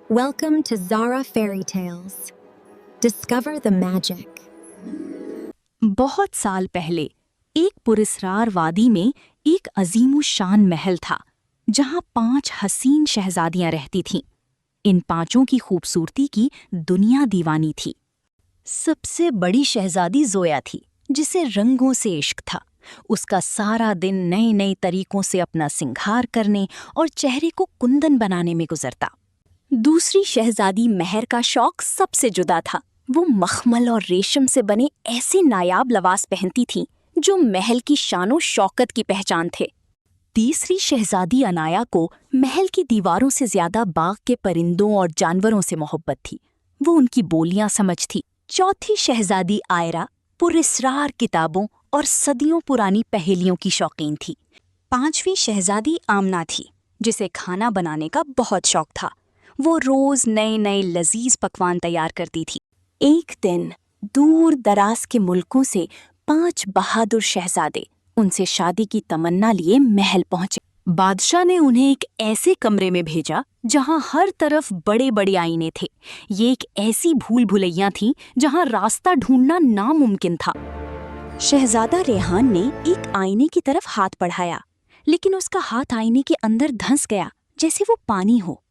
Welcome to Zara Fairy Tales. Discover the magic. बहुत साल पहले एक पुरस्कार वादी में एक अजीमो शान महल था जहां 5 हसीन शहजादियां रहती थीं। इन 5 की खूबसूरती की दुनिया दीवानी थी। सबसे बड़ी शहजादी जोया थी, जिसे रंगों से इश्क था। उसका सारा दिन नए नए तरीकों से अपना सिंगार करने और चेहरे को कुंदन बनाने में गुजरता। दूसरी शहजादी महर का शौक सबसे जुदा था। वो मखमल और रेशम से बने ऐसे नायाब लिबास पहनती थीं जो महल की शानो शौकत की पहचान थे। तीसरी शहजादी अनाया को महल की दीवारों से ज्यादा बाग के परिंदों और जानवरों से मोहब्बत थी। वो उनकी बोलियां समझती। चौथी शहजादी आयरा पुरस्कार किताबों और सदियों पुरानी पहेलियों की शौकीन थी। 5वीं शहजादी आमना थी, जिसे खाना बनाने का बहुत शौक था। वो रोज नए नए लजीज पकवान तैयार करती थी। एक दिन दूर दराज के मुल्कों से 5 बहादुर शहजादे उनसे शादी की तमन्ना लिए महल पहुंचे। बादशाह ने उन्हें एक ऐसे कमरे में भेजा जहां हर तरफ बड़े बड़े आईने थे। ये एक ऐसी भूल भुलैया थी जहां रास्ता ढूंढना नामुमकिन था। शहजादा रेहान ने एक आईने की तरफ हाथ बढ़ाया, लेकिन उसका हाथ आईने के अंदर धंस गया जैसे वो पानी हो।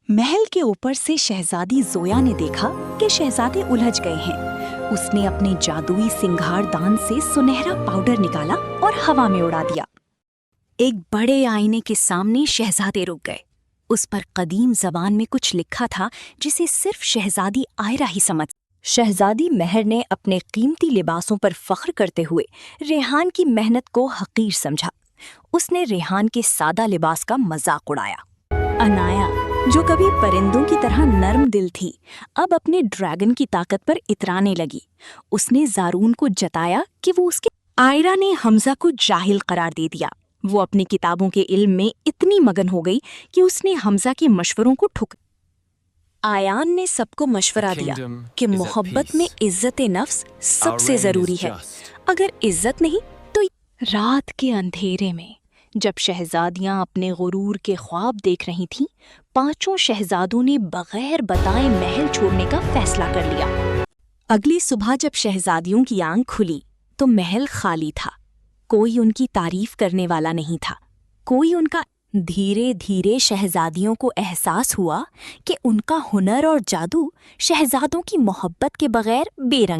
महल के ऊपर से शहजादी जोया ने देखा कि शहजादे उलझ गए हैं। उसने अपने जादुई सिंगारदान से सुनहरा पाउडर निकाला और हवा में उड़ा दिया। एक बड़े आईने के सामने शहजादे रुक गए। उस पर कदीम ज़बान में कुछ लिखा था जिसे सिर्फ शहजादी आयरा ही समझ। शहजादी महर ने अपने कीमती लिबासों पर फख्र करते हुए रेहान की मेहनत को हकीर समझा। उसने रेहान के सादा लिबास का मजाक उड़ाया। अनाया, जो कभी परिंदों की तरह नर्म दिल थी, अब अपने ड्रैगन की ताकत पर इतराने लगी। उसने ज़ारून को जताया कि वो उसके। आयरा ने हमजा को जाहिल करार दे दिया। वो अपनी किताबों के इल्म में इतनी मगन हो गई कि उसने हमजा के मशवरों को ठुक। आयान ने सबको मशवरा दिया कि मोहब्बत में इज्जत नफ्स सबसे ज़रूरी है। अगर इज्जत नहीं तो। रात के अंधेरे में जब शहजादियां अपने गुरूर के ख्वाब देख रही थीं, 5 शहजादों ने बगैर बताए महल छोड़ने का फैसला कर लिया। अगली सुबह जब शहजादियों की आंख खुली तो महल खाली था। कोई उनकी तारीफ करने वाला नहीं था, कोई उनका। धीरे धीरे शहजादियों को एहसास हुआ कि उनका हुनर और जादू शहजादों की मोहब्बत के बगैर बेरंग